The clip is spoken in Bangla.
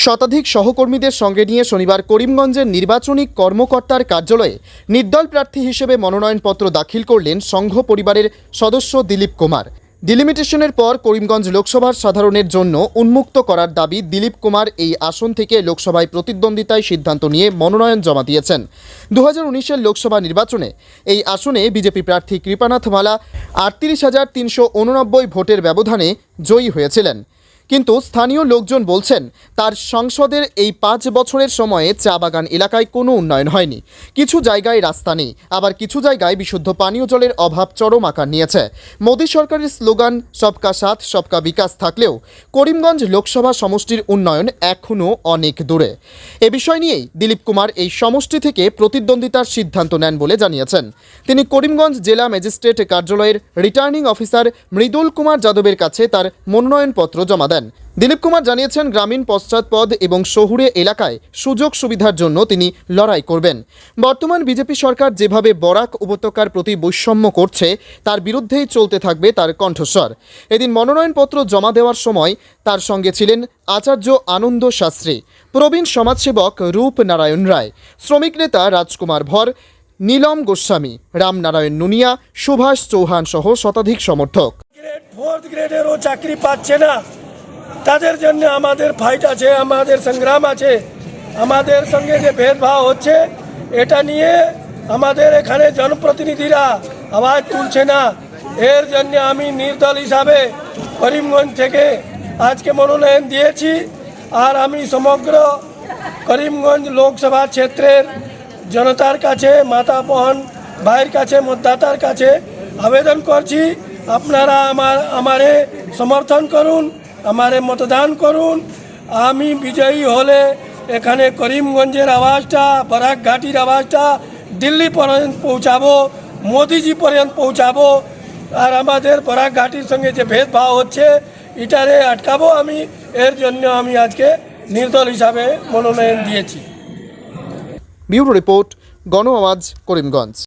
শতাধিক সহকর্মীদের সঙ্গে নিয়ে শনিবার করিমগঞ্জের নির্বাচনী কর্মকর্তার কার্যালয়ে নির্দল প্রার্থী হিসেবে মনোনয়নপত্র দাখিল করলেন সংঘ পরিবারের সদস্য দিলীপ কুমার। ডিলিমিটেশনের পর করিমগঞ্জ লোকসভার সাধারণের জন্য উন্মুক্ত করার দাবি দিলীপ কুমার এই আসন থেকে লোকসভায় প্রতিদ্বন্দ্বিতায় সিদ্ধান্ত নিয়ে মনোনয়ন জমা দিয়েছেন। 2019-এর লোকসভা নির্বাচনে এই আসনে বিজেপি প্রার্থী কৃপানাথ মালা 38,389 ভোটের ব্যবধানে জয়ী হয়েছিলেন। কিন্তু স্থানীয় লোকজন বলছেন তার সংসদের এই 5 বছরের সময়ে চা বাগান এলাকায় কোনো উন্নয়ন হয়নি। কিছু জায়গায় রাস্তা নেই, আবার কিছু জায়গায় বিশুদ্ধ পানীয় জলের অভাব চরম আকার নিয়েছে। মোদী সরকারের স্লোগান সবকা সাথ সবকা বিকাশ থাকলেও করিমগঞ্জ লোকসভা সমষ্টির উন্নয়ন এখনও অনেক দূরে। এ বিষয় নিয়েই দিলীপ কুমার এই সমষ্টি থেকে প্রতিদ্বন্দ্বিতার সিদ্ধান্ত নেন বলে জানিয়েছেন। তিনি করিমগঞ্জ জেলা ম্যাজিস্ট্রেট কার্যালয়ের রিটার্নিং অফিসার মৃদুল কুমার যাদবের কাছে তার মনোনয়নপত্র জমা দেন। দিলীপ কুমার জানিয়েছেন গ্রামীণ পশ্চাৎপদ এবং শহুরে এলাকায় সুযোগ সুবিধার জন্য তিনি লড়াই করবেন। বর্তমান বিজেপি সরকার যেভাবে বরাক উপত্যকার প্রতি বৈষম্য করছে তার বিরুদ্ধেই চলতে থাকবে তার কণ্ঠস্বর। এদিন মনোনয়নপত্র জমা দেওয়ার সময় তার সঙ্গে ছিলেন আচার্য আনন্দ শাস্ত্রী, প্রবীণ সমাজসেবক রূপ নারায়ণ রায়, শ্রমিক নেতা রাজকুমার ভর, নীলম গোস্বামী, রামনারায়ণ নুনিয়া, সুভাষ চৌহান সহ শতাধিক সমর্থক। ফোর্থ গ্রেডেরও চাকরি পাচ্ছে না, তাদের জন্য আমাদের ফাইট আছে, আমাদের সংগ্রাম আছে। আমাদের সঙ্গে যে ভেদভাব হচ্ছে এটা নিয়ে আমাদের এখানে জনপ্রতিনিধিরা আওয়াজ তুলছে না। এর জন্য আমি নির্দল হিসাবে করিমগঞ্জ থেকে আজকে মনোনয়ন দিয়েছি। আর আমি সমগ্র করিমগঞ্জ লোকসভা ক্ষেত্রের জনতার কাছে, মাতা বহন ভাইয়ের কাছে, মতদাতার কাছে আবেদন করছি, আপনারা আমারে সমর্থন করুন, আমারে মতদান করুন। আমি বিজয়ী হলে এখানে করিমগঞ্জের আওয়াজটা, বরাক ঘাটির আওয়াজটা দিল্লি পর্যন্ত পৌঁছাবো, মোদিজি পর্যন্ত পৌঁছাবো। আর আমাদের বরাক ঘাটির সঙ্গে যে ভেদভাব হচ্ছে এটারে আটকাবো আমি। এর জন্য আমি আজকে নির্দল হিসাবে মনোনয়ন দিয়েছি। ব্যুরো রিপোর্ট, গণ আওয়াজ, করিমগঞ্জ।